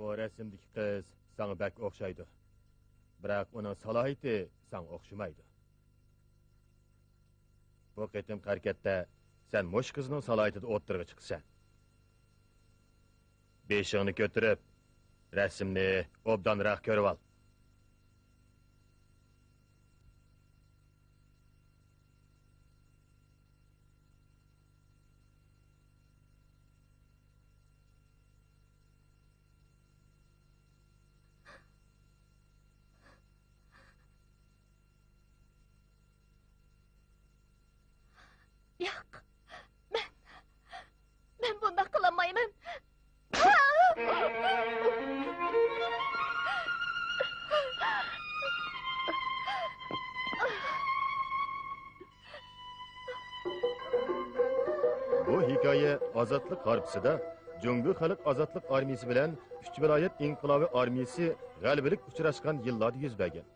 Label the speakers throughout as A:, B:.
A: Bu resimdeki kız sana bek okşaydı. Bırak onun salohiyati sana okşamaydı. Bu qitim harekette sen muş kızının salohiyatida o'ttirg'i chiqsan. Beshig'ini ko'tarib, rasmni obdanroq ko'rib ol.
B: Yo'q. Men bunday qilolmayman.
A: Bu hikoya Ozodlik harpisida Jungu Xalq Ozodlik armiyasi bilan uch viloyat inqilobi armiyasi g'alabalik uchrashgan yillarda yuz bergan.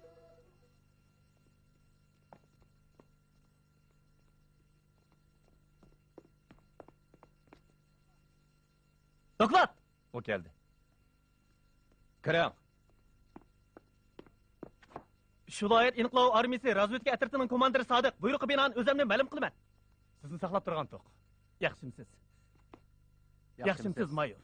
C: Doklad! O geldi. Kıram. Şu viloyat inqilobi armiyasi razvedka atritining komandiri Sodiq buyruqi binoan o'zimni ma'lum qilaman. Sizni saqlab turgan to'q. Yaxshimisiz? Yaxshimisiz, mayor.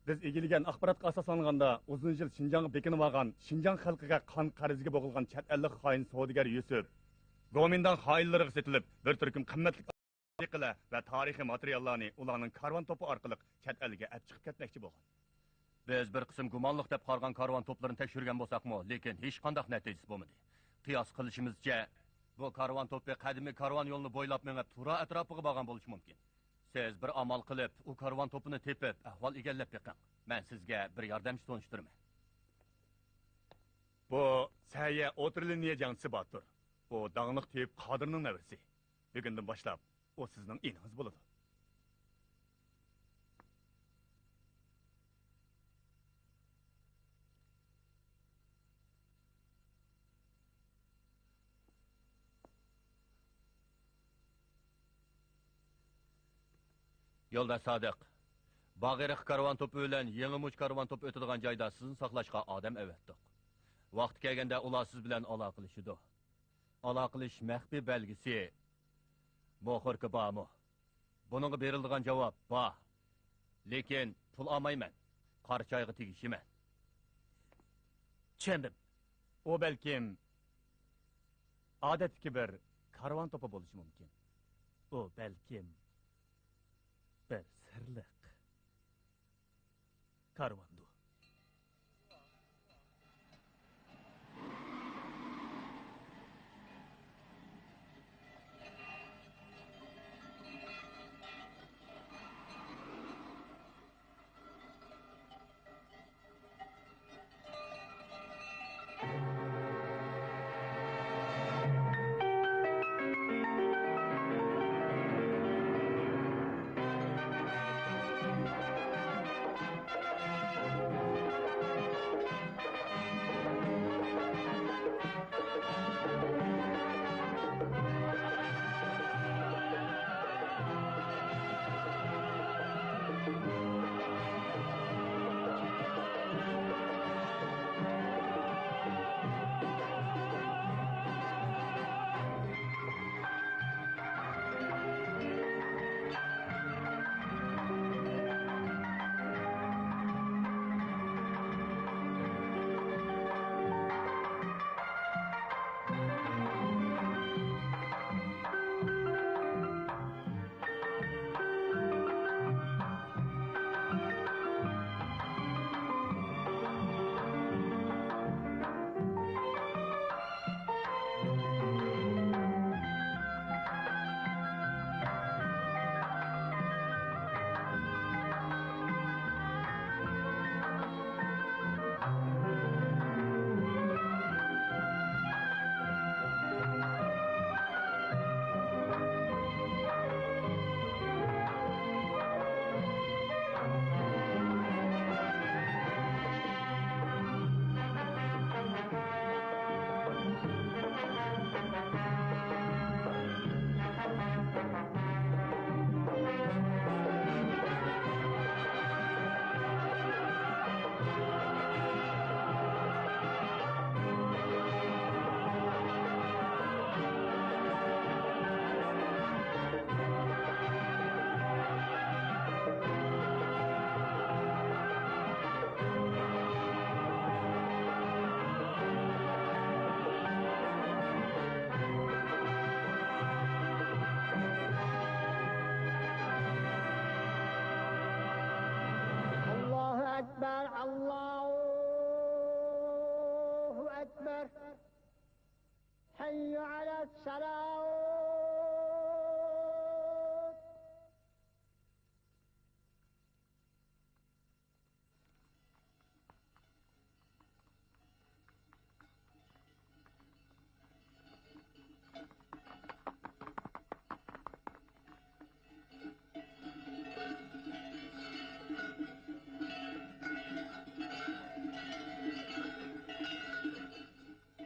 C: Biz egiilgan axborotga asoslanganda uzun yil Xinjiangga bekinib olgan, Xinjiang xalqiga qon qarziga bo'g'ilgan chet ellik xoin savdogar Yusuf Gomindan xoinlariga setilib, bir turkum qimmatli yiqila va tarixiy materiallarni ularning karvon to'pi orqali chet elga olib chiqib ketmoqchi bo'lgan. Biz bir qism gumonliq deb qargan karvon to'plarini tekshirgan bo'lsakmi, lekin hech qanday natijasi bo'lmadi. Qiyos qilishimizcha, bu karvon to'pi qadimiy karvon yo'lini bo'ylab mengib Tura atrofiga borgan bo'lishi mumkin. Siz bir amal qilib, u karvon to'pini tepib, ahvol egallab beqing. Men sizga bir yordamchi to'nishtiraman. Bu Saya O'tirliniya jangchisi Batur. Bu dağınıq teyip Qadirning navasi. Bugundan boshlab o sizning eningiz bo'ladi. Yo'lda Sodiq. Bag'iriq karvon to'pi bilan Yangimuch karvon to'pi o'tadigan joyda sizni saqlashga odam avatdik. Vaqt kelganda ular siz bilan aloqalashadi. Aloqalash maxfiy belgisi Moxorka bormi? Buningga beriladigan javob bor. Lekin pul olmayman. Qarchoyga tegishiman. Tushundim. O balkim odatdagi bir karvon to'pi bo'lishi mumkin. O balkim bir sirliq karvondu.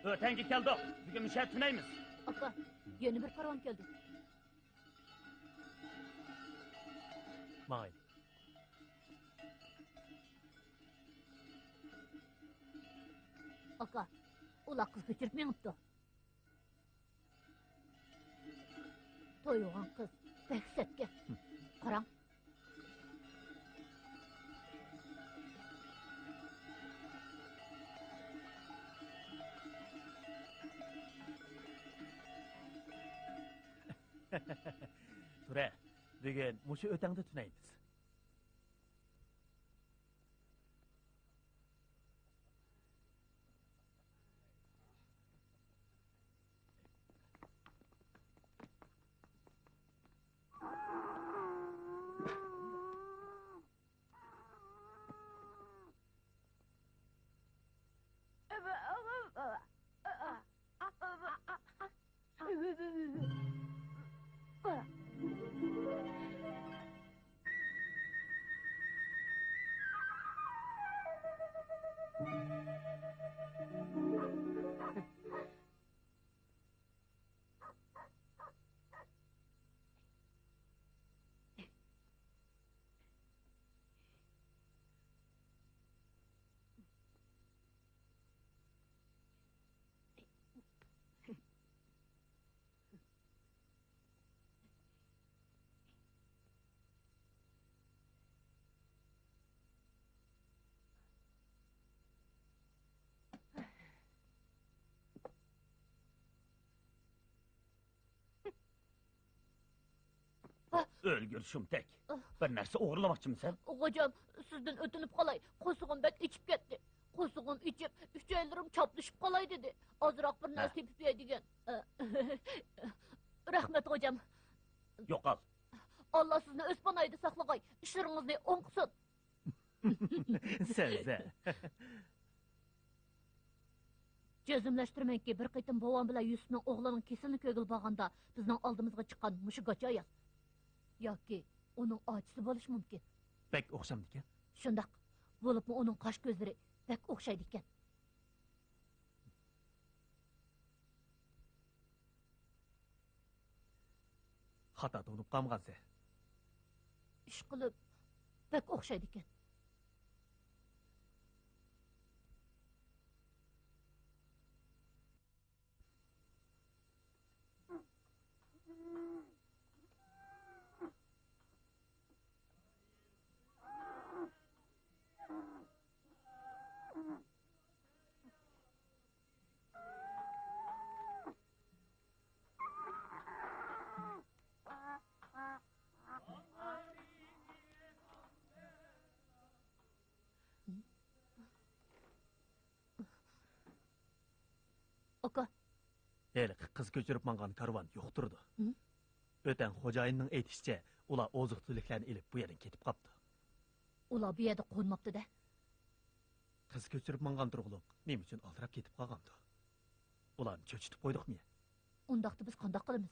D: Ötenki keldi. Bugün müşahit tüneymiz.
B: Aka, yeni bir paran geldi.
D: Mayli.
B: Aka, ula kız götürmeyipti. Toyuğan kız, pek setke. Karan.
D: Ture, bugün muşu ötengde tüneymiz. Ölgür şumtek. Bir narsa oğurlamakçımsan?
B: Hocam, sizden ötünüp kalay. Kosuğum bek içip gitti. Kosuğum içip, üç ellerim çaplaşıp kalay dedi. Azırak bir narsa tepip yedigen. Rahmet hocam.
D: Yok al.
B: Allah sizni öz panayda saklagay. İşlerinizni oңqıсын.
D: Senze.
B: Çözümleştirmenki bir kıytım boğan bilen Yusuf'un oğlanın kesinlik ögül bağında bizden aldığımızga çıkan mışı gaça yaz. Yoki onun acısı bolish mumkin.
D: Pek okşamdiken.
B: Şundak, bo'libmi onun qash ko'zlari pek o'xshaydi ekan.
D: Xata donup qamgansa.
B: Ish qilib pek o'xshaydi ekan. Aka,
D: Eli kız göçürüp mangan karvan yokturdu.
B: Hı?
D: Öten hocayının etişçe ula ozuq tüliklerini ilip bu yerden ketip kaptı.
B: ular bu yerda qo'nmabdi-da.
D: Kız göçürüp mangan turguluq neme üçün aldırap ketip qalgandı. Ulan çöçütüp koyduk mu?
B: Undaqda biz qandoq qilamiz?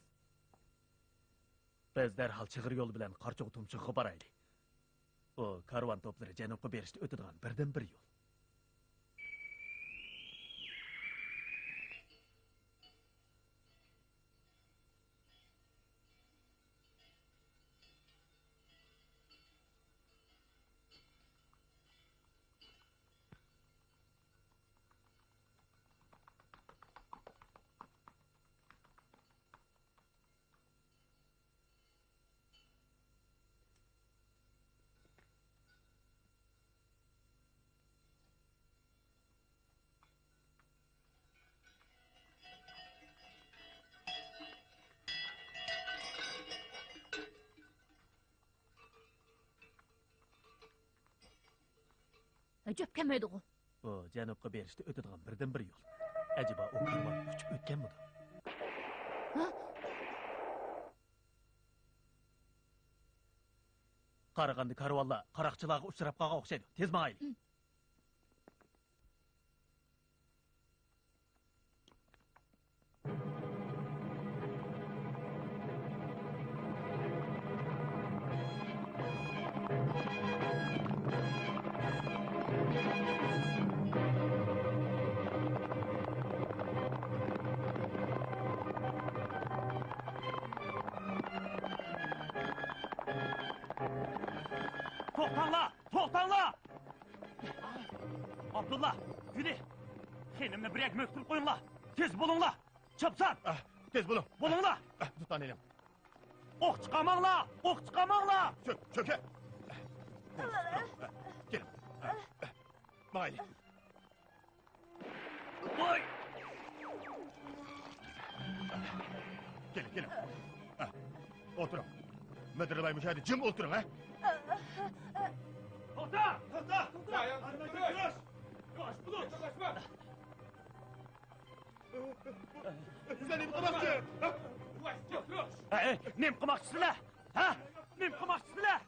D: Biz derhal çığır yol bilen qarchoq tumchuqqa barayli. O karvan toplari janubga berishni o'tadigan birdan bir yo'l.
B: Ajab kelmaydi u.
D: O janubga berishni o'tadigan birdan bir yo'l. Acaba o karvan uçup o'tganmidi? Qarag'anda karvonlar qaroqchilarga uchrab qolgan o'xshaydi. Tez mangayli. To'xtanglar! Abdullah, Güli, xenimni bir yak möktürüp koyunlar. Tez bulunlar. Çıpsan.
A: Tez bulun.
D: Bulunlar.
A: Tutan elim.
D: Ok çıkamanglar. Ok çıkamanglar.
A: Çöke. Gelin. Mayli.
D: Oy.
A: Gelin. Oturun. Müdür bey müşahede cım oturun ha.
D: Toxta.
A: Sen im kımakçı.
D: Nem qilmoqchisizlar? Ha? Nem qilmoqchisizlar?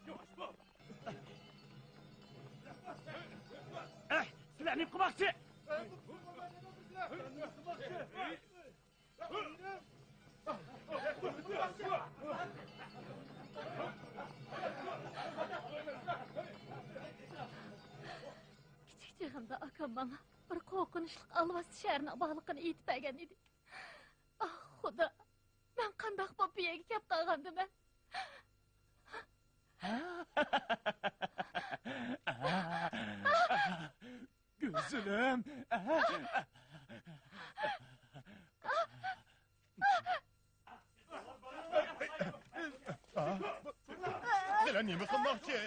D: Sizlar nem qilmoqchi?
B: Kichik chig'imda akam menga bir qo'rqinchli alvasti shaharni bog'liqini aytib bergan edi. Ah, xudo. Men qandoq bo'lib bu yerga kelib qolgandiman?
D: Gözüm.
A: Sen nemi kılmakçı?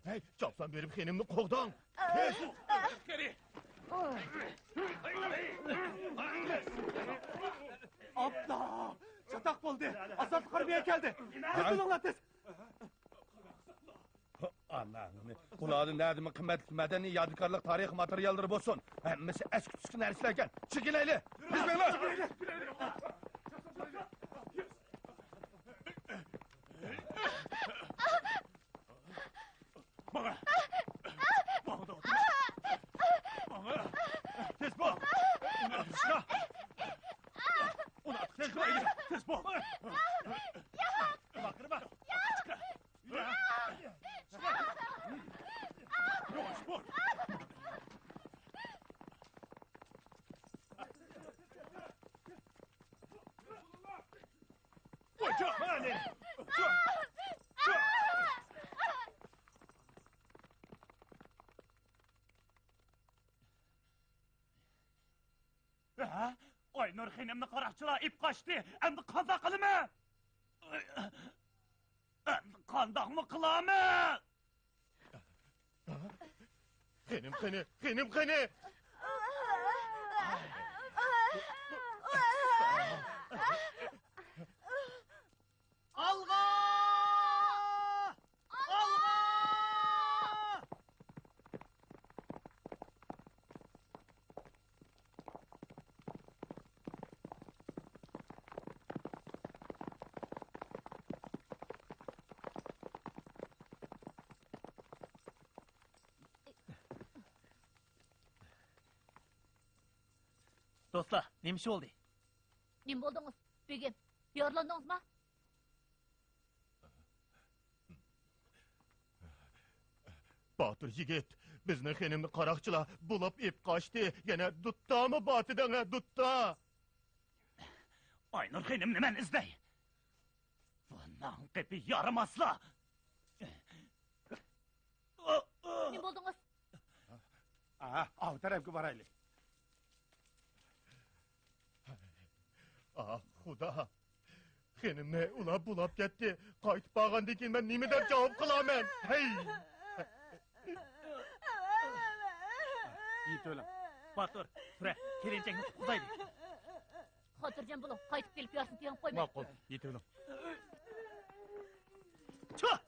A: Hey, çapsan benim xenimni qo'g'don.
D: Geri. Abla! Çatak buldu. Asat harbiye geldi. Tez olun tez.
A: Allah'ım. Bunların derdimi kıymetli medeni yadigarlık tarih materyalleri bolsun. Hemmesi eski tüskü nersilerken. Çıkın eyle. Bismillah.
D: Bana. Bana da otur. Bana.
A: Tez bol. Ulan tez bol.
D: Tez bol.
A: Kırma.
D: Yavaş bol.
A: Çok hadi.
D: Aynur xenimni qaroqchilar ip qochdi. Endi qanday qilaman? Endi qandoqmi qilaman?
A: Xenim xeni.
D: Alğa! Alğa! Dostlar, neymiş oldu?
B: Nim bo'ldingiz? Begim, yorlandingizmi?
A: Batur yigit, bizni xenimni qaroqchilar bulib ip qochdi. Yana dutdami botidan dutda.
D: Aynur xenim nimen izley? Bundan qipi yaramasla.
B: Nim bo'ldingiz?
C: Av tarafga boraylik.
A: Ah, xudo. Xenimni ulab bulab ketdi. Qaytib qolgandan keyin men nima deb javob qilaman? Hey!
C: Yiğit öyle.
D: Batur, Süre, kelinchakni tutqizaylik.
B: Xotirjam bo'ling, qaytib kelib yoshni tiyan qo'ymang.
C: Ma'qul. Yiğit öyle.
D: Çık!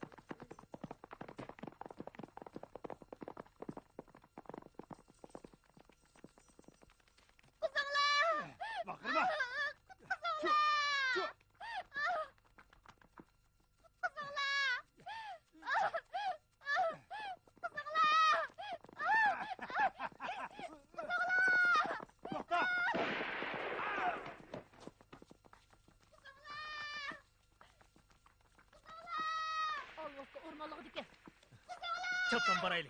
D: Çaptan baraylı.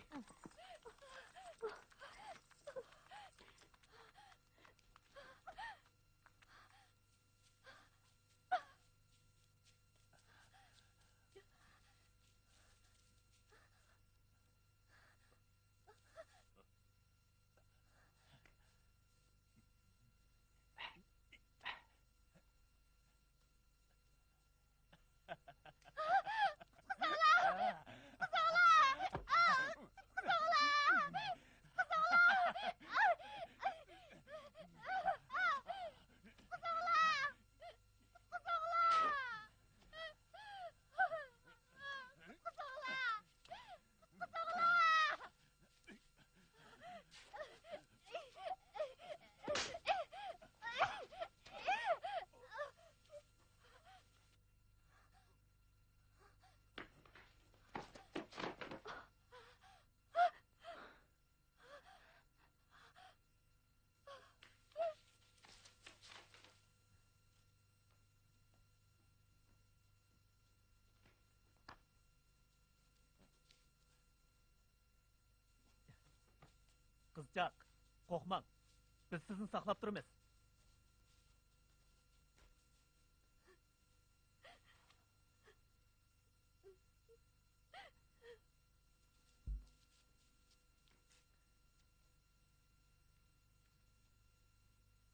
D: Kızcak, korkmang. Biz sizni saqlab turamiz.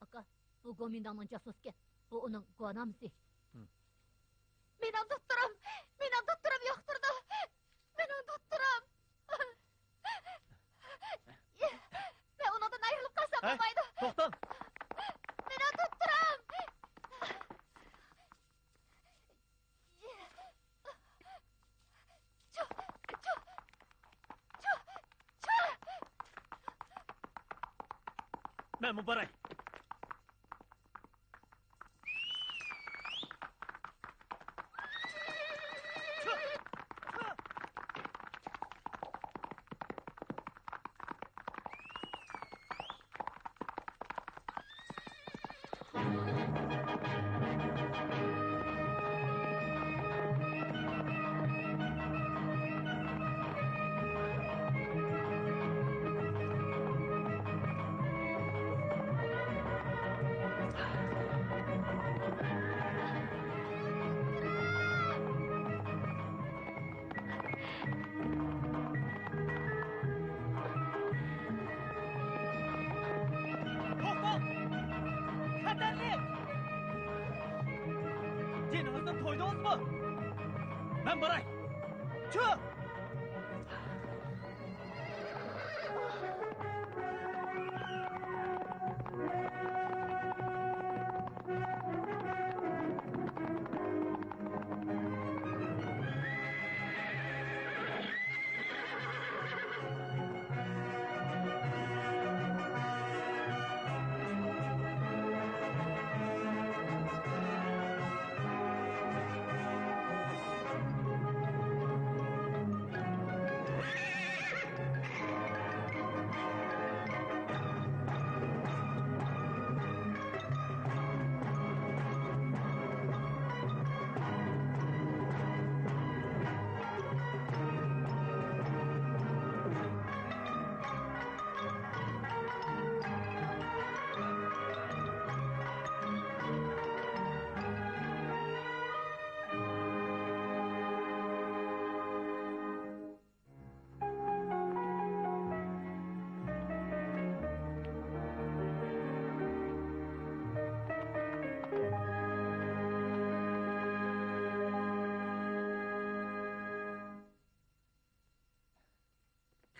B: Aka, bu Gomindan'ın casuski. Bu onun guanamisi.
D: Hı.
B: Mening doktorum yoqtirdi. Mening doktorum. Ben ondan ayrılıp kalsam
D: Hey,
B: olmaydı.
D: to'xtang.
B: Mening doktorum.
D: Men bu baray. To'xtang! Xatarlik! Dinimizdan to'ydingizmi? Men baray. Chu!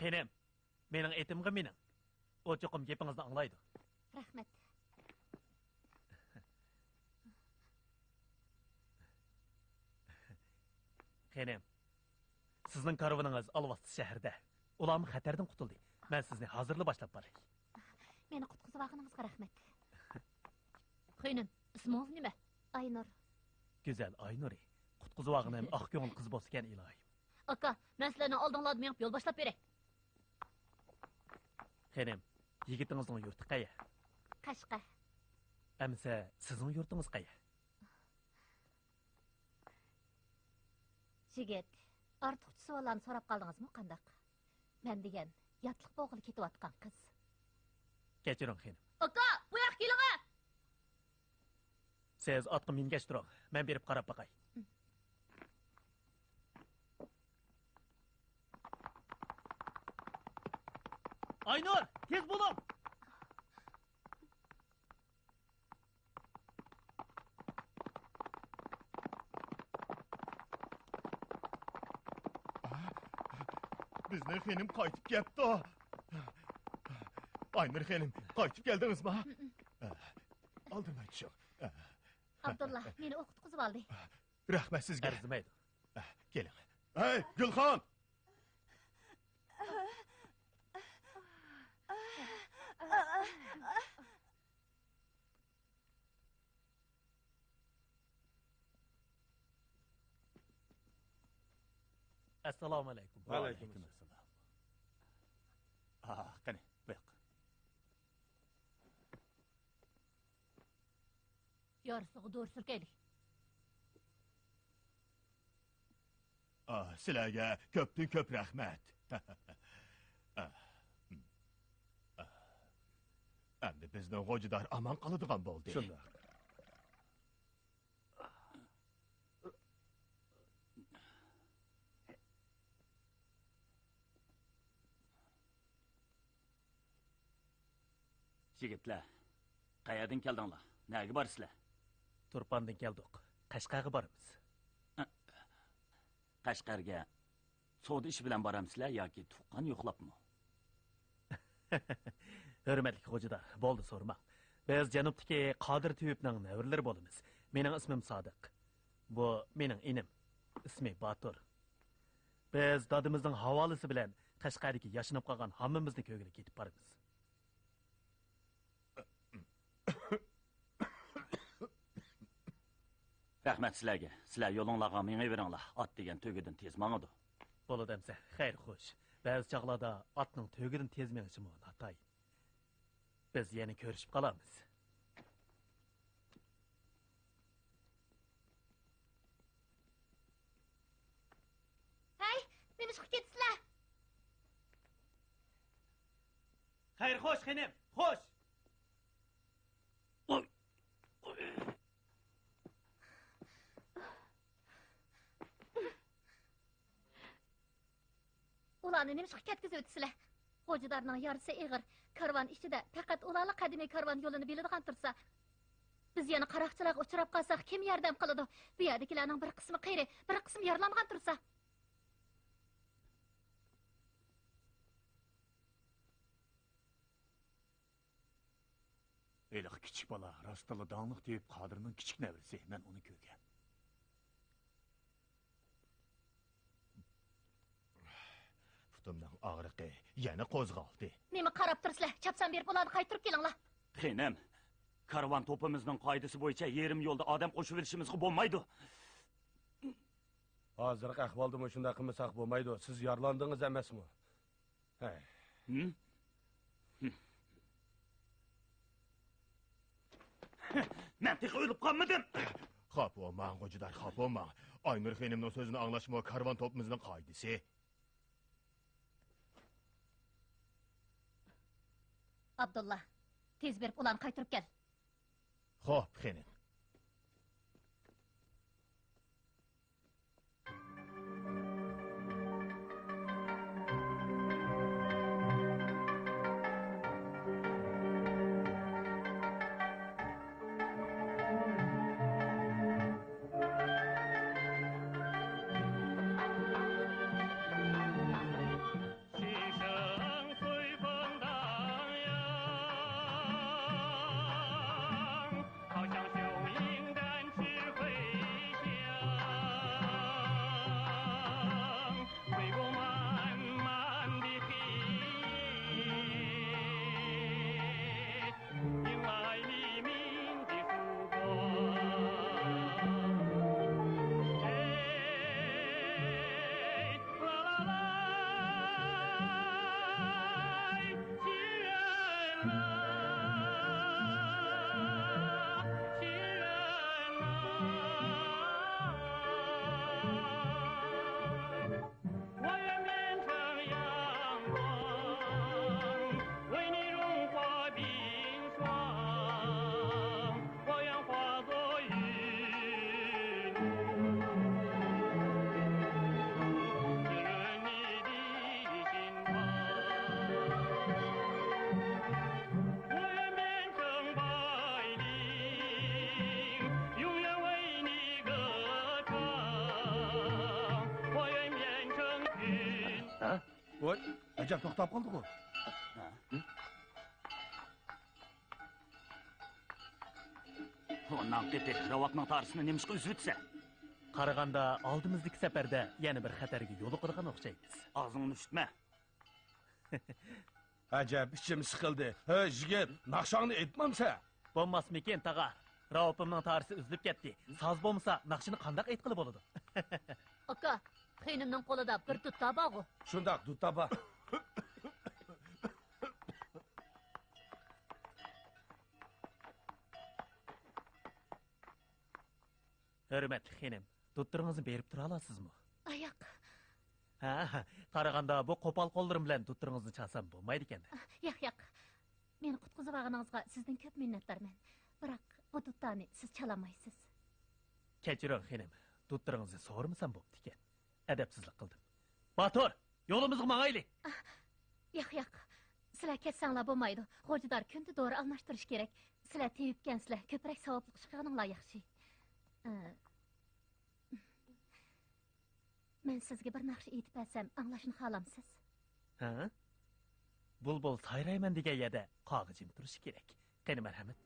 D: Xenem, mening etimga mening. O cho'qim gapingizni anglaydi.
B: Rahmat.
D: Xenem, sizning karvoningiz Alvasti shahrida. Ularmi xatardan qutuldi. Men sizni hozirla boshlab boray.
B: Meni qutqizib olganingizga rahmat. Xo'nim, ismingiz nima? Aynur.
D: Go'zal Aynuri, qutqizib olganim oq ko'ngil qiz bo'lsa ekan ilohim.
B: Aka, men sizlarni oldinglardan menib yo'l boshlab beray.
D: Xenem, yigitingizning yurti qayya?
B: Qashqa.
D: Amsa sizning yurtingiz qayya?
B: Jigit, ortiqcha savollarni so'rab qoldingizmi, qandaq? Men degan yatliq bo'g'ili ketayotgan qiz.
D: Kechiring xonim.
B: Aka, bu yoqqa keling.
D: Siz otga mingach turing. Men berib qarab baqay. Aynur, tez bo'ling.
A: Bizning xonim qaytib kelibdi. Aynur xonim, qaytib keldingizmi? Aldırmay tushing.
B: Abdullah, meni o'qitqizib oldi.
A: Rahmat sizga.
D: Arzimaydi.
A: Keling. Hey, Gulxon!
D: Assalomu alaykum.
C: Va alaykum assalom.
D: Qani, bu yoqqa.
B: Yarısığı doğru sürkeylik.
A: Sizlarga ko'pdan ko'p rahmat. Endi bizning G'ojidor aman qoladigan bo'ldi.
C: Shunday.
E: Yigitlar, qayerdan keldinglar? Nega borsizlar?
D: Turpandan keldik. Qashqarga boramiz.
E: Qashqarga savdo ishi bilan boramsizlar yoki tuqqan yo'qlabmi?
D: Hurmatli xo'jador, bo'ldi so'rmang. Biz janubdagi Qodir Tuyubning navrlari bo'lamiz. Mening ismim Sodiq. Bu mening inim. Ismi Batur. Biz dadimizning havolasi bilan Qashqardagi yashinib qolgan hammamizni ko'ngilga ketib boramiz.
E: Rahmat sizlarga. Sizlar yo'linglarga mingaveringlar. Ot degan to'gidan tez mangadi.
D: Bo'ladi demsa, xayr xo'sh. Ba'zi chaqlarda otning to'gidan tez menishi natay. Biz yana ko'rishib qolamiz.
B: Hey, nima chiqib ketsizlar?
D: Xayr xo'sh, xonim, xo'sh.
B: Ularni nima chiqib ketkizib o'tsizlar? Xo'jadarning yarisi ig'ir. Karvon ichida faqat ularla qadimiy karvon yo'lini biladigan tursa, biz yana qaroqchilarga uchrab qolsak, kim yordam qiladi? Bu yerdagilarning bir qismi qayri, bir qismi yaralangan tursa.
C: Eliq kichik bola rostala dаңlıq deyib Qodirning kichik navrisi. Men uni ko'rgan.
A: Putumning og'riqi yana qo'zg'aldi.
B: Nima qarab tursizlar? Chapsan berib ularni qaytirib kelinglar.
E: Xonim, karvon to'pimizning qoidasi bo'yicha yerim yo'lda odam qo'shib berishimizga bo'lmaydi.
C: Hozirgi ahvolda shunday qilmasak bo'lmaydi. Siz yaralandingiz emasmi? Hey.
E: Men tek o'lib qolmadim.
A: Xo'p, o'man G'ojidor, xo'p, o'man. Aynur xonimning so'zini anglashmo karvon to'pimizning qoidasi.
B: Abdullah, tez berib ularni qaytirib kel.
A: Xo'p, xonim.
F: Voy, ajab to'xtab qoldi-ku.
E: Ondan qepi, ravaqның tarısını nemişqi üzütse.
D: Qaraganda oldimizdagi safarda yana bir xatarga yo'liqadigan o'xshaymiz.
E: Ağzını üşütme.
F: Ajab, ichim siqildi. Ha, yigit, naqshongni aytmamsa.
D: Bo'lmasmikin, tag'a? Ravopimning tarisi uzilib ketdi. Soz bo'lmasa, naqshini qanday aytqili bo'ladi?
B: Aka, xeynimning qo'lida bir tutta bog'u.
F: Shundoq, duttaba.
D: Hurmatli xenim, tutturingizni berib tura olasizmi?
B: Oyoq.
D: Ha, qaraganda bu qo'pol qo'llarim bilan tutturingizni chasam bo'lmaydi ekan.
B: Yo'q. Meni qutqizib olganingizga sizdan ko'p minnatdorman. Biroq bu tuttani siz chalamaysiz.
D: Kechiring xenim, tutturingizni so'rmasam bo'pti ekan. Adabsizlik qildim. Batur, yo'limizga mangayli.
B: Yo'q. Sizlar ketsanglar bo'lmaydi. Xo'jador kunda dori almashtirish kerak. Sizlar teyibgansizlar, ko'proq savobli chiqqaninglar yaxshi. Men sizga bir naqsh aytib bersam, anglashni xohlamsiz?
D: Ha? Bulbul sayrayman degan yerda qog'ijim turishi kerak. Qani marhamat.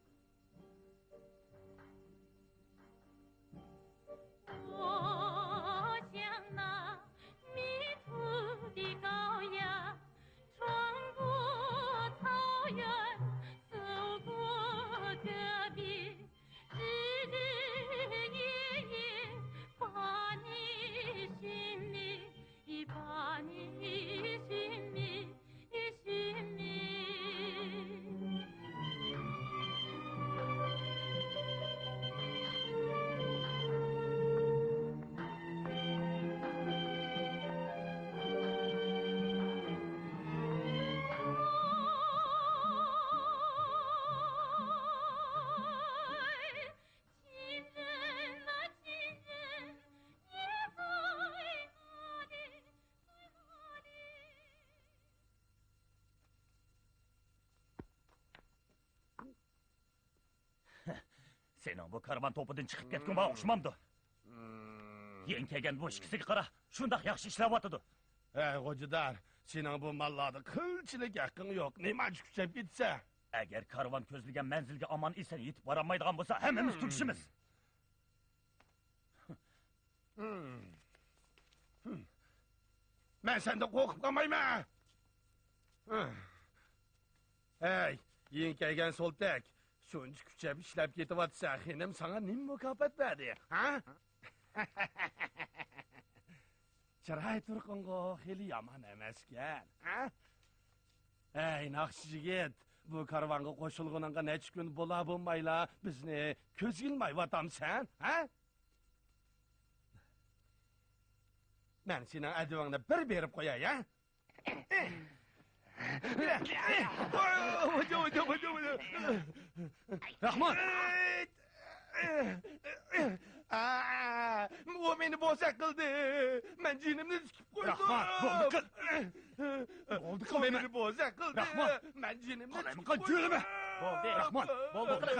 E: Senin bu karvan topudan çıkıp ketkin bana okşamamdı. Yen kelgen bu işkisiga qara, shundoq yaxshi ishlayapti.
F: Ey xo'jador, sening bu mallarda qilchilik haqqing yo'q. Nima kuchab ketsa?
E: Agar karvan ko'zlagan manzilga omon eson yetib boramaydigan bo'lsa, hammamiz tugishimiz.
F: Men sendan qo'rqib qolmayman. Ey, yengkaygan so'ltak, shuncha kuchab ishlab ketyapsa, xenim sana nima mukofot berdi, ha? Chiray turqingo xeli yomon emaskan, ha? Ey, naqsh yigit, bu karvonga qo'shilguningga necha kun bo'la bo'lmayla bizni ko'z ilmayvatamsan, ha? Men sening adivangni bir berib qo'yay, ha? Rahmon! O meni bo'zaq qildi. Men jinimni tikib qo'ydim.
E: Rahmon, bo'ldi qil.
F: Bo'ldi qil meni bo'zaq qildi.
E: Rahmon,
F: men jinimni
E: qalaymi qil, jo'rima.
D: Bo'ldi,
E: Rahmon,
D: bo'ldi qil.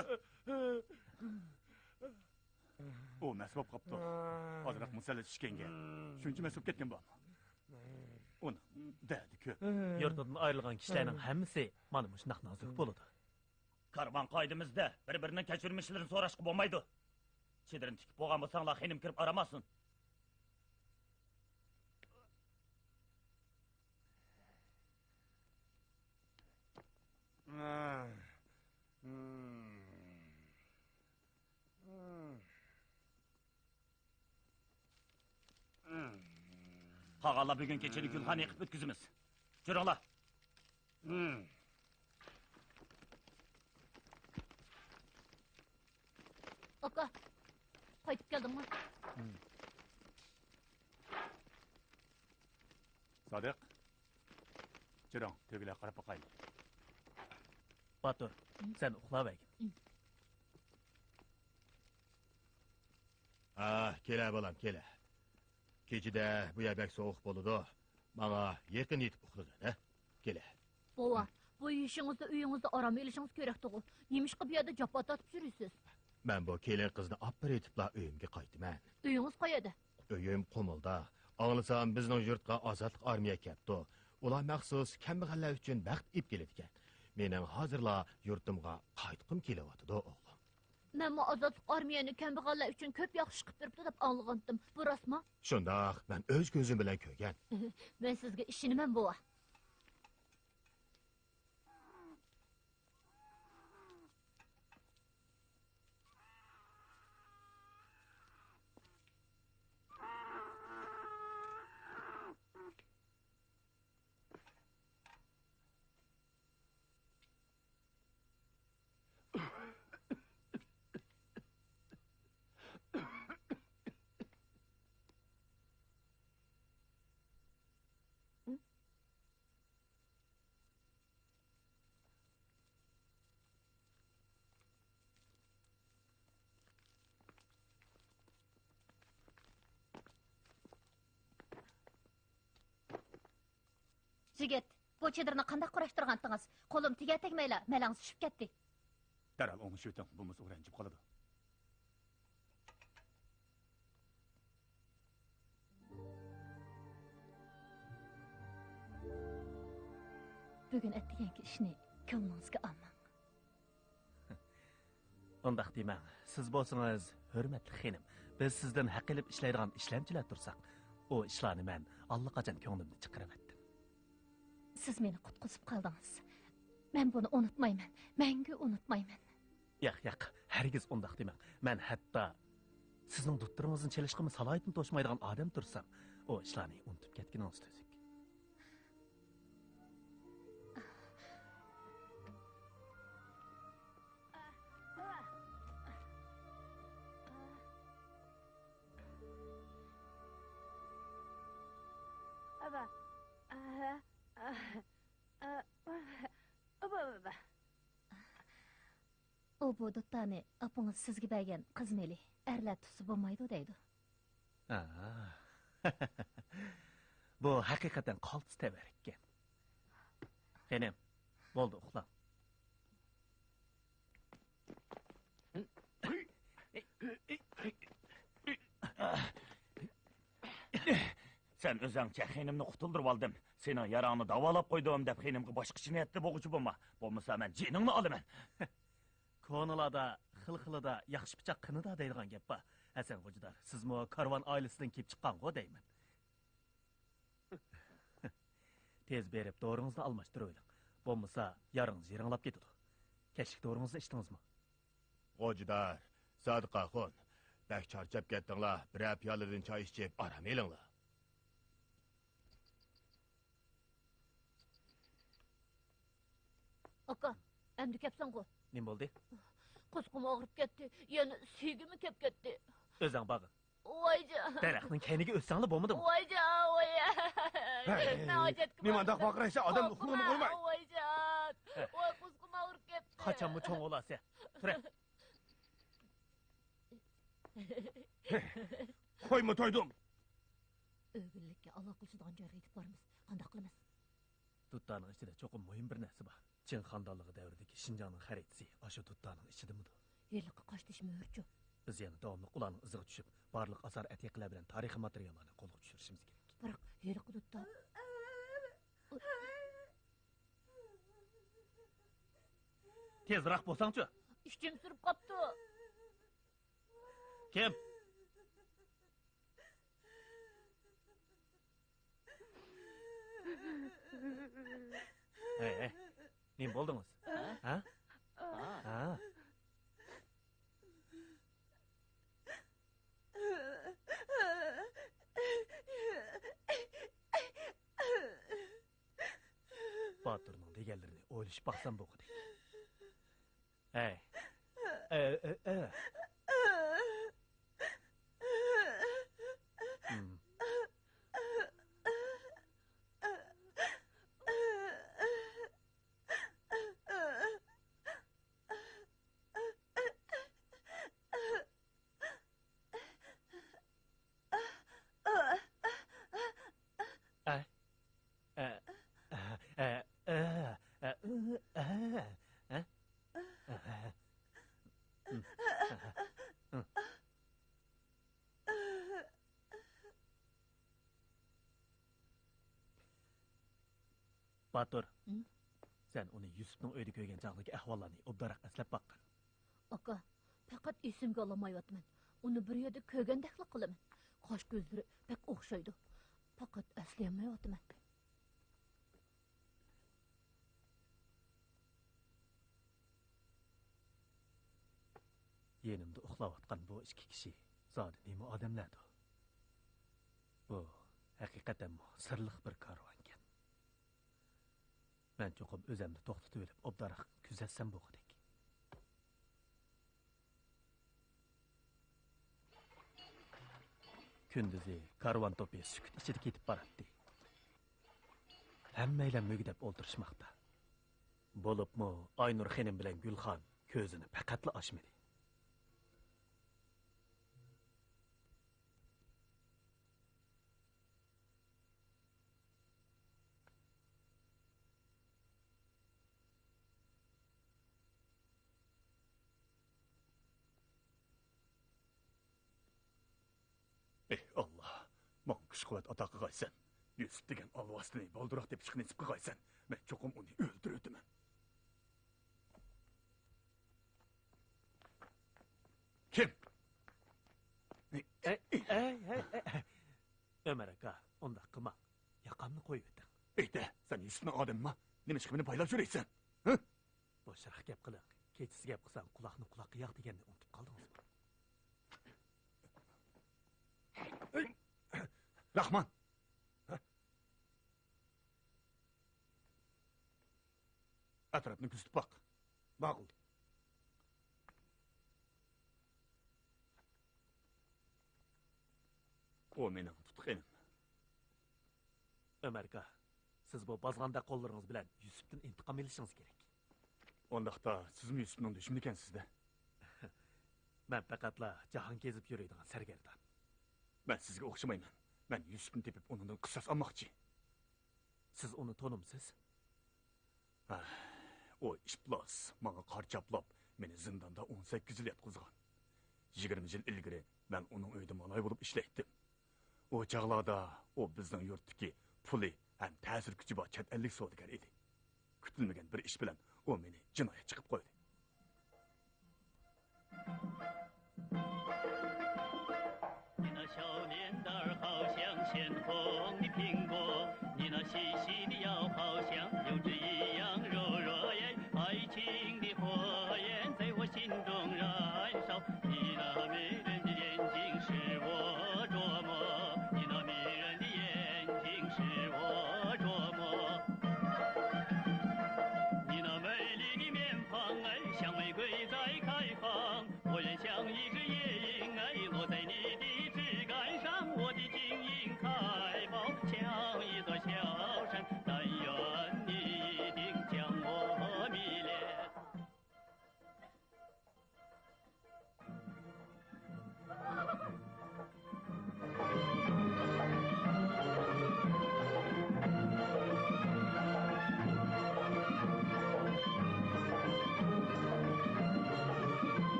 C: O nasib qopti. Hozirroq musallat tushganga. Shuncha masub ketgan bu. Uni dedi-ku.
D: Yurtdan ayrilgan kishilarning hammasi mana shunday nozik bo'ladi.
E: Karvan qoidimizda bir-birining kechirmishlarini so'rashga bo'lmaydi. Chedirini tikib bo'lgan bo'lsanglar, xenim kirib aramasin. Qag'alla bugun kechani gulxona yiqib o'tkazamiz. Juringlar.
B: Aka, qaytib keldingmi?
C: Sodiq. Jiring, to'g'ri qarab boqaylik.
D: Batur, sen uxlab egin.
A: Kela bolam, kela. Kechida bu yabak sovuq bo'ladi. Menga yaqin yetib uxlagan, ha? Kela.
B: Bova, bu uyingizda orom elishingiz kerak-ku. Nemishqa bu yerda joppa tatib yurisiz?
A: Men bu kelin qizni opir etibla uyimga qaytman.
B: Uyingiz qayerda?
A: Uyim Qumulda. Anglasam bizning yurtga ozodlik armiya kelibdi. Ular maxsus kambag'allar uchun baxt ib keladigan. Mening hozirla yurtimga qaytqim kelyapti o'g'lim.
B: Men bu ozodlik armiyani kambag'allar uchun ko'p yaxshi qilib turibdi deb anglagandim. Bu rostmi?
A: Shundoq, men o'z ko'zim bilan ko'rgan.
B: Men sizga ishonaman, bova. Jigit, bu chedirni qanday qurashtirgandingiz? Qo'lim tiga tegmayla, malang tushib ketdi.
C: Daral o'ngish o'ting, bo'lmasa o'ranjib qoladi.
B: Bugun aytganki ishni ko'nglingizga olmang.
D: Undaq demang. Siz bo'lsangiz, hurmatli xonim, biz sizdan haq qilib ishlaydigan ishlamchilar tursak, o ishlarni men allaqachon ko'nglimni chiqaravatdim.
B: Siz meni qutqizib qoldingiz. Men buni unutmayman. Menga unutmayman.
D: Yo'q, hargiz undaq demang. Men hatto sizning doktoringizni chelishqimi salohiyatini to'shmaydigan odam tursam, o ishlarni unutib ketganingiz tuzuk.
B: O bu duttani apınız sizga bergan qizmeli. Erlar tutsa bo'lmaydi deydi.
D: Bu haqiqatan qaltis tabar ekan. Xonim, bo'ldi, uxlang.
E: Sen özüngçe xenimni qutuldirib oldim. Sening yarangni davolab qo'ydim deb xenimga boshqacha niyatda bo'g'uchi bo'lma. Bo'lmasa men jiningni olaman.
D: Ko'nilada, xil-xilida yaxshi pichoq qinida deydigan gap bor. Hasan Xo'jador, sizmi karvon oilasidan kelib chiqqan-ku deyman. Tez berib doğrunuzni almashtirib o'ylang. Bo'lmasa yaringiz yiringlab ketadi. Kechlik doğrunuzni ichdingizmi?
A: Xo'jador, Sodiqaxon, bak charchab ketdinglar. Bir piyoladan choy ichib aram elinglar.
B: Aka, endi kepsan-ku.
D: Nim bo'ldi?
B: Qusqum og'rib ketdi. Yana suygimi kep ketdi.
D: O'zing bag'in.
B: Voyja.
D: Daraxtning kayniga o'ssanglar bo'lmadimi?
B: Voyja, voya.
F: Nimandaq baqiraysa odam uxlag'ini qo'ymay.
B: Voyja. Voy, qusqum og'rib ketdi.
D: Qachon bu cho'ng o'lasa? Tura.
F: Qo'yma to'ydim.
B: O'g'illikka aloqalashadigan joyga yetib boramiz. Qanday qilamiz?
D: Tuttanın içinde çok mühim bir narsa var. Çin Xandonligi davridagi Şinjanning xaritasi aşu tuttanning ichidamidi?
B: Yerlikqa qochtish mo'rchu.
D: Biz yana davomli ularning iziga tushib, barliq asar atiqlar bilan tarixiy materiallarni qo'lga tushirishimiz kerak.
B: Biroq yerlikqa tuttan.
D: Tezroq bo'lsangchi.
B: Ishchim surib qopti.
D: Kim? Hey, nim bo'ldingiz? Ha? Ha? Baturning deganlarini o'ylashib baqsam bo'g'idi. Hey. Batur.
B: Hı?
D: Sen onu Yusuf'un öyle köygen çağdaki ahvallarını obdarak eslep bakkın.
B: Aka, faqat esimga olamayotman. Uni bir yerda ko'rgandekla qilaman. Qosh ko'zlari pek o'xshaydi. Faqat eslayolmayotman.
D: Yenimde uxlayotgan bu iki kişi zodi nima odamlardi? Bu haqiqatan sirliq bir karvon ekan. Men cho'qib o'zimni to'xtatib olib, obdaroq kuzatsam bo'g'idek. Kunduzi karvon to'pi sukut ichida ketib boradi. Hammanglar mugdab o'ltirishmoqda. Bo'libmi Aynur xonim bilan Gulxon ko'zini faqatla ochmadi.
C: Ey Allah, man kuch quvvat ato qilg'aysan. Yusuf degan alvostini boldiroq deb chiqnitib qilg'aysan. Men cho'qim uni o'ldirdim. Kim?
D: Ömer aka, onda qilma. Yaqamni qo'yib o'ting.
C: Eyda, sen Yusuf'ni odammi? Nima chiqibini paylab so'raysan?
D: Boshroq gap qiling. Kechisi gap qilsam quloqni quloqqa yoq deganni unutib qoldingizmi?
C: Rahman. Atrofni kuzatib boq. Ma'qul. O mening tutqinim.
D: Ömer aka, siz bu bozg'anda qo'llaringiz bilan Yusufdan intiqom olishingiz kerak.
C: Ondaqda sizmi Yusuf'ning dushmani ekansiz-da?
D: Men faqatla jahon kezib yuradigan sargardon.
C: Men sizga o'xshamayman. Men Yusuf'ni tepib undan qisas olmoqchi.
D: Siz uni tanimsiz?
C: O ishplos menga qor chaplab, meni zindonda 18 yil yotqizgan. 20 yil ilgari men uning uyida malay bo'lib ishlaydim. O chaqlarda o bizning yurtdagi puli ham ta'sir kuchi bor chet ellik savdogar edi. Kutilmagan bir ish bilan o meni jinoyat chiqib qo'ydi.
G: 你那小脸蛋儿好像鲜红的苹果，你那细细的腰好像柳枝一样柔弱耶，爱情的火焰在我心中燃烧。你那迷人的眼睛使我琢磨，你那迷人的眼睛使我琢磨，你那美丽的面庞哎，像玫瑰在开放，我愿像一只夜莺哎，落在你的枝干上，我的晶莹财宝像一座小山，但愿你一定将我迷恋。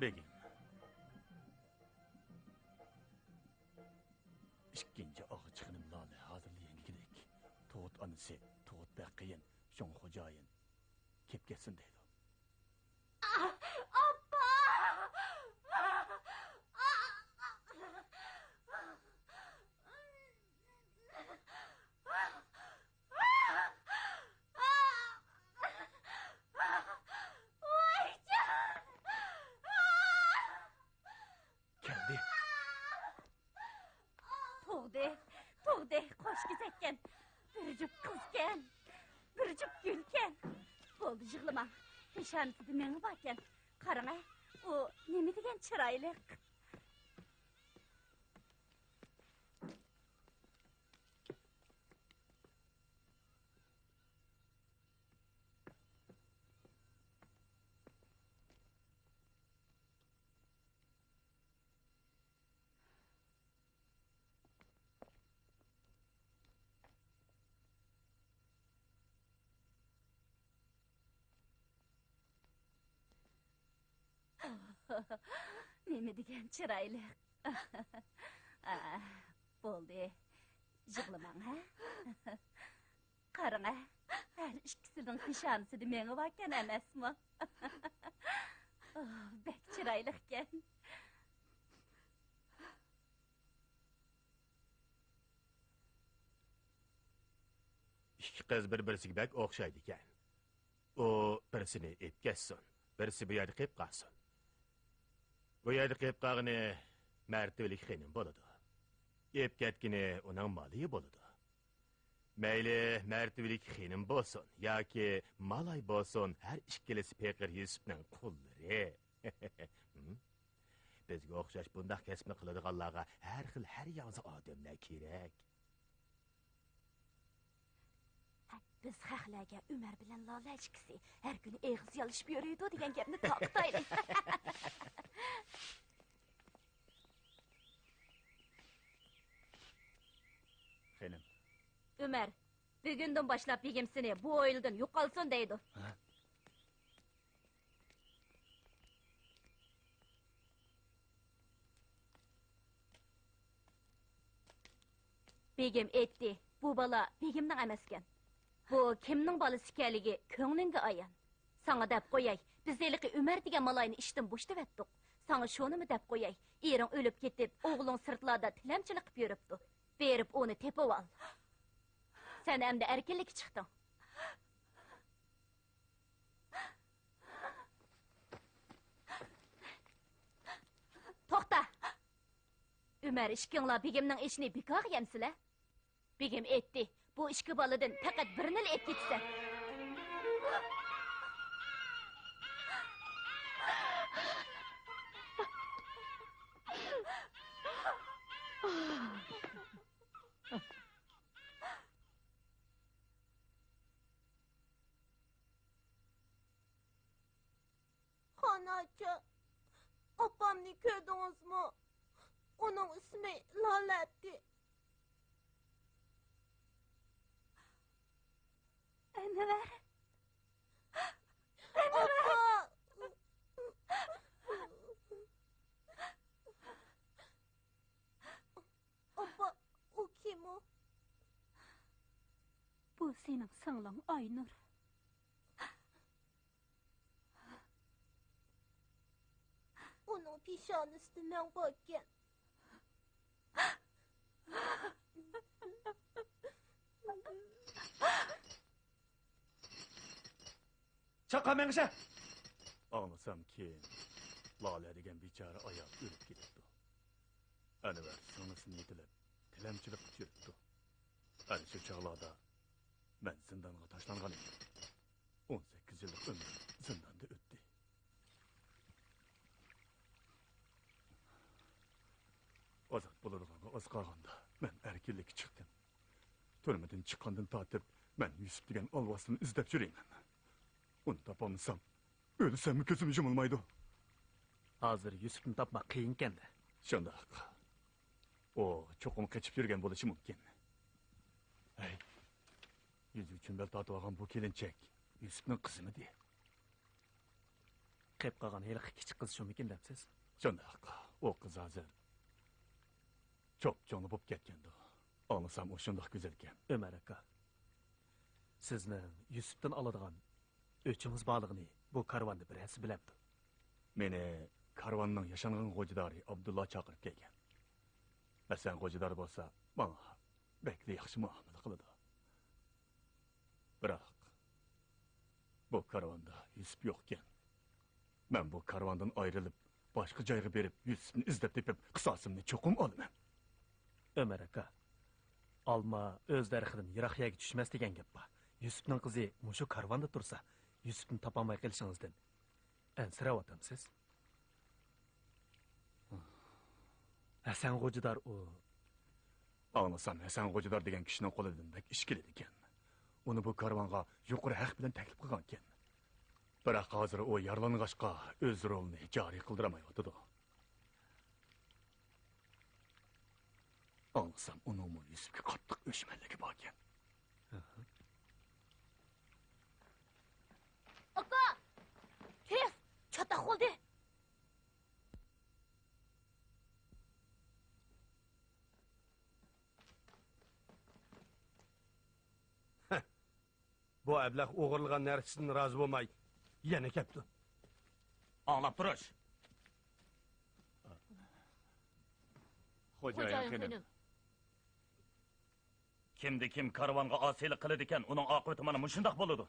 C: Begim. İkinci ağı çıkınım lale hazırlayan gidek. Tuğut anısı, tuğut beqiyin, şon hocayın. Kep geçsin deydi.
B: Appa!
C: Geldi.
B: Tug'di, qo'sh kesakkan. Bir jup qizkan, bir jup gulkan. Bo'ldi yig'lama. Peshonasida menga borkan. Qarang, u nima degan chiroyli.
H: Nima degan chiroyli. Bo'ldi. Yig'lamang, ha? Qarang, ha? Har ikkisining peshonasida menga vakan emasmi? Bek chiroyli ekan.
A: Ikki qiz bir-birisiga bak o'xshaydi ekan. U birisini etkazsin, birisi bu yerda qilib qolsin. Bu yerda qilib qolgani martabalik xinim bo'ladi. Ep ketgini uning moli bo'ladi. Mayli martabalik xinim bo'lsin yoki malay bo'lsin, har ikkilisi Peqir Yusufning qullari. Bizga o'xshash bunday kasbni qiladiganlarga har xil har yo'zi odamlar kerak.
H: Biz xalqlarga Umar bilan Lola ikkisi har kuni eg'iz yalishib yuradi degan gapni to'xtaylik.
C: Xenim.
H: Umar, bugundan boshlab begim seni bu o'yildan yo'qolsin deydi. Begim aytdi, bu bola begimning emaskan. Bu kimning bolasi ekanligi ko'nglingga ayon. Sana deb qo'yay, biz eliqi Umar degan malayni ishdan bo'shtavatdik. Sana shunimi deb qo'yay, ering o'lib ketib, o'g'ling sirtlarda tilamchilik qilib yuribdi. Berib onu tepib al. Sen endi erkinlik chiqding. To'xta. Umar ishkinglar begimning ishini bekor qilgansizlar. Begim aytdi, bu ikki boladan faqat birini olib ketsan.
I: Xonacha, opamni ko'rdingizmi? Uning ismi Lolati.
H: Anvar.
I: Opa! Opa, u kim o?
H: Bu sening singling Aynur.
I: Uning peshonasida men bo'lgan.
F: Chaqa mengsa.
C: Anlasam keyin Lola degan bechora ayol o'lib ketibdi. Anvar sonasini yetilib, tilamchilik qilib yuribdi. Ana shu chog'larda men zindonga tashlangan edim. 18 yillik umrim zindonda o'tdi. Ozod bo'ladiganga oz qolganda men erkinlikka chiqdim. Turmadan chiqqandan tortib men Yusuf degan olvosini izlab yurayman. Uni topolmasam, o'lsam ko'zim yumilmaydi.
D: Hozir Yusufni topmak qiyin ekan-da.
C: Shundoq. O cho'qim qochib yurgan bo'lishi mumkin. Hey. Yüzü uchun bel tortib olgan bu kelinchak Yusufning qizimidi?
D: Qilib qolgan heliqi kichik qiz shumikin debsiz?
C: Shundoq. O qiz hozir cho'p-cho'ni bo'lib ketgandi. Anlasam o shundoq go'zal ekan.
D: Ömer aka. Sizni Yusufdan oladigan o'chimiz borligini bu karvonda birasi biladi.
C: Meni karvonning yashangan xo'jadori Abdulloh chaqirib kelgan. Hasan xo'jador bo'lsa, menga bekli yaxshi muomala qiladi. Biroq bu karvonda Yusuf yo'q ekan. Men bu karvondan ayrilib, boshqa joyga berib, Yusufni izlab tepib, qisosimni cho'qim olaman.
D: Ömer aka. Alma o'z daraxidan yiroq yerga tushmas degan gap bor. Yusufning qizi mushu karvonda tursa, Yusufni topolmay qolishingizdan ansirayotamsiz. Hasan xo'jador u.
C: Anlasam Hasan xo'jador degan kishining qo'lidan bak ish keladi ekan. Uni bu karvonga yuqori haq bilan taklif qilgan ekan. Biroq hozir u yaralang'ashqa o'z rolini joriy qildirmayotdi. Anlasam uning Yusufga qattiq o'shmanligi bor ekan.
H: Aka! Tez! Chota qo'ldi!
F: bu ablah o'g'irlagan narsasidan rozi bo'lmay yana kelibdi.
E: Anlap turish.
C: Xo'jayin xonim.
E: Kimdi kim karvonga osiylik qiladi ekan, uning oqibati mana mushundoq bo'ladi.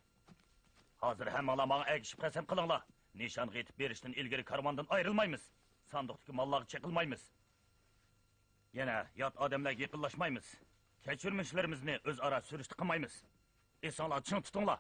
E: Hozir hammanglar menga agishib qasam qilinglar. Nishonga yetib berishdan ilgari karvondan ayrilmaymiz. Sandiqdagi mollarga chiqilmaymiz. Yana yot odamlarga yaqinlashmaymiz. Kechirmishlarimizni o'zaro surishti qilmaymiz. Esonlar chin tutinglar.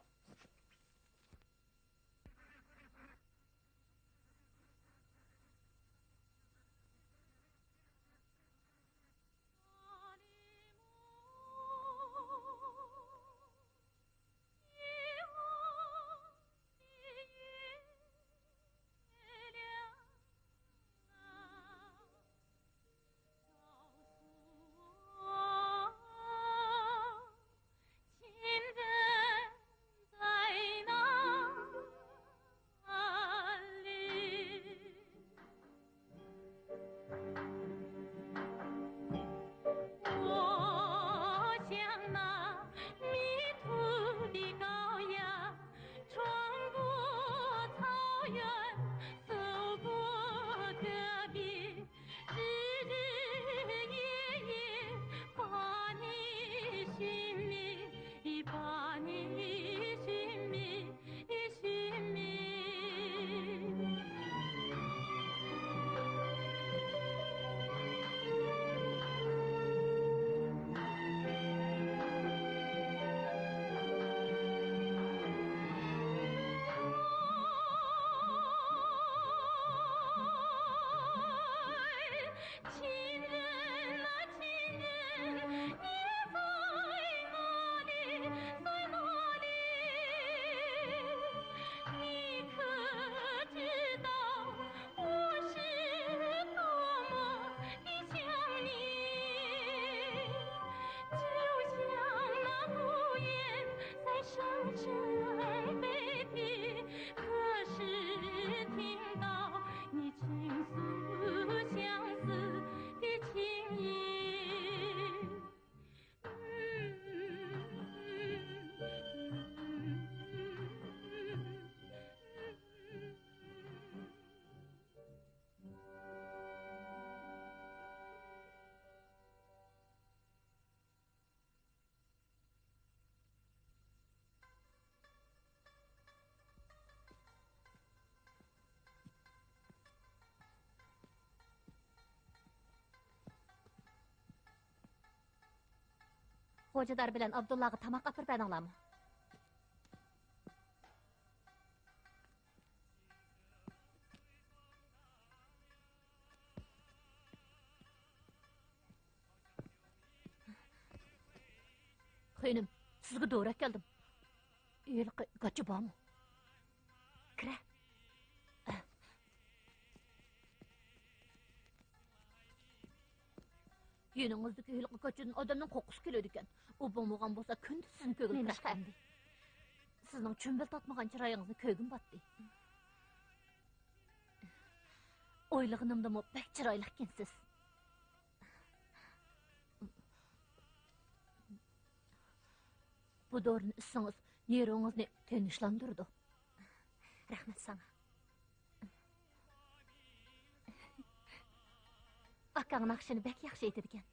B: Xo'jadar bilan Abdullahga tamoq olib berganinglarmi? Xo'nim, sizga to'g'ri keldim. Uyliqi gachi bormi? Kira. Yeningizdagi uyliqi gachidan odamning qo'qqisi keladi ekan. U bo'lmagan bo'lsa, kunduz sizni ko'gil tashqandi. Sizning chumbil tatmagan chiroyingizni ko'gim batdi. O'ylig'inimda bek chiroyli ekansiz. Bu dorini issingiz neyrongizni tinchlantirdi. Rahmat sana. Akang naqshini bek yaxshi aytadi ekan.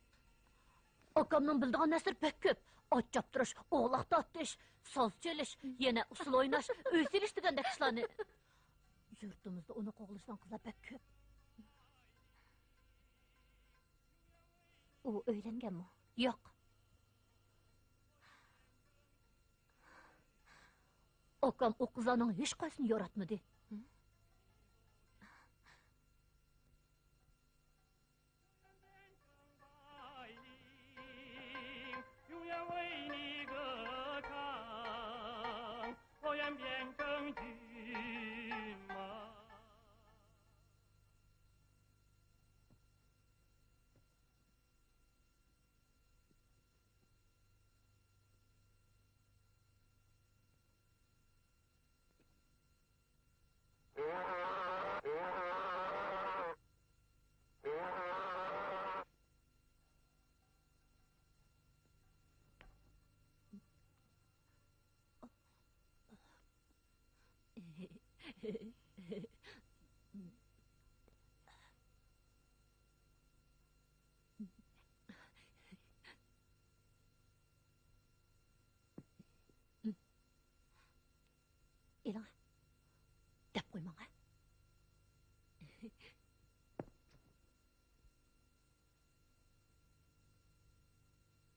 B: Akamning bildigan narsalar bek ko'p. Ot choptirish, o'g'loq tortish, soz chelish, yana usul o'ynash, uy silish degandek ishlarni. Yurtimizda uni qo'g'lishdan qizlar bek ko'p. U uylanganmi? Yo'q. Akam o qizlarning hech qaysini yoratmadi.